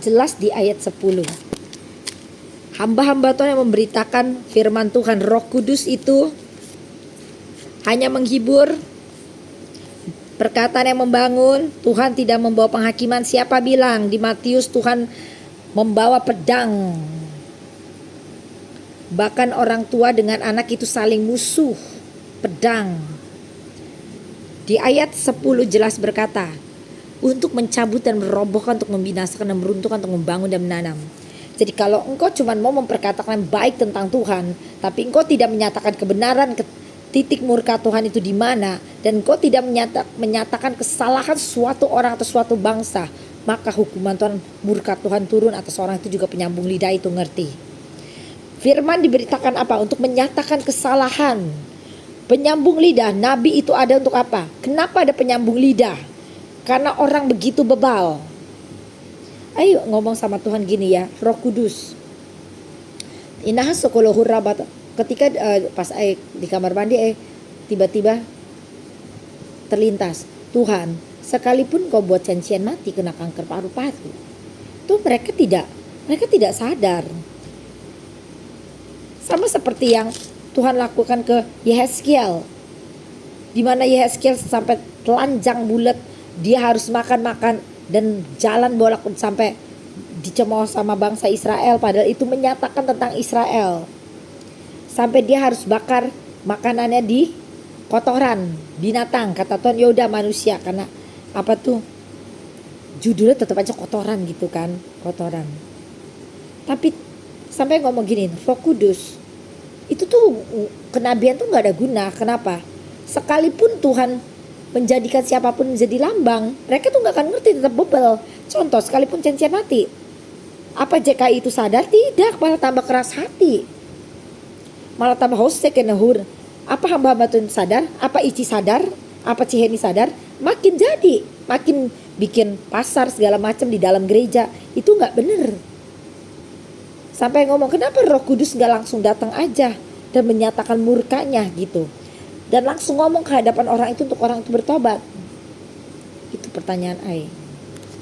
jelas di ayat 10. Hamba-hamba Tuhan yang memberitakan firman Tuhan, Roh Kudus itu hanya menghibur, perkataan yang membangun. Tuhan tidak membawa penghakiman. Siapa bilang di Matius Tuhan membawa pedang? Bahkan orang tua dengan anak itu saling musuh, pedang. Di ayat 10 jelas berkata, untuk mencabut dan merobohkan, untuk membinasakan dan meruntuhkan, untuk membangun dan menanam. Jadi kalau engkau cuma mau memperkatakan baik tentang Tuhan, tapi engkau tidak menyatakan kebenaran, titik murka Tuhan itu di mana, dan engkau tidak menyatakan kesalahan suatu orang atau suatu bangsa, maka hukuman Tuhan, murka Tuhan turun atas orang itu juga. Penyambung lidah itu ngerti. Firman diberitakan apa? Untuk menyatakan kesalahan. Penyambung lidah, nabi itu ada untuk apa? Kenapa ada penyambung lidah? Karena orang begitu bebal. Ayo ngomong sama Tuhan gini ya, Roh Kudus. Inah sokoloh rabat. Ketika pas di kamar mandi tiba-tiba terlintas, Tuhan, sekalipun kau buat cancian mati kena kanker paru-paru, tuh mereka tidak sadar. Sama seperti yang Tuhan lakukan ke Yehezkiel, di mana Yehezkiel sampai telanjang bulat, dia harus makan dan jalan bolak sampai dicemooh sama bangsa Israel, padahal itu menyatakan tentang Israel. Sampai dia harus bakar makanannya di kotoran binatang. Kata Tuhan, yaudah manusia, karena apa tuh judulnya tetap aja kotoran gitu kan, kotoran. Tapi sampai ngomong gini, Roh Kudus itu tuh kenabian tuh gak ada guna. Kenapa? Sekalipun Tuhan menjadikan siapapun menjadi lambang, mereka tuh gak akan ngerti, tetap bebel. Contoh, sekalipun cancian mati, apa JKI itu sadar? Tidak, malah tambah keras hati, malah tambah hosek dan nahur. Apa hamba-hamba Tuhan sadar? Apa Ici sadar? Apa Ciheni sadar? Makin jadi, makin bikin pasar segala macam di dalam gereja. Itu gak bener. Sampai ngomong, kenapa Roh Kudus gak langsung datang aja dan menyatakan murkanya gitu, dan langsung ngomong ke hadapan orang itu untuk orang itu bertobat? Itu pertanyaan Ai.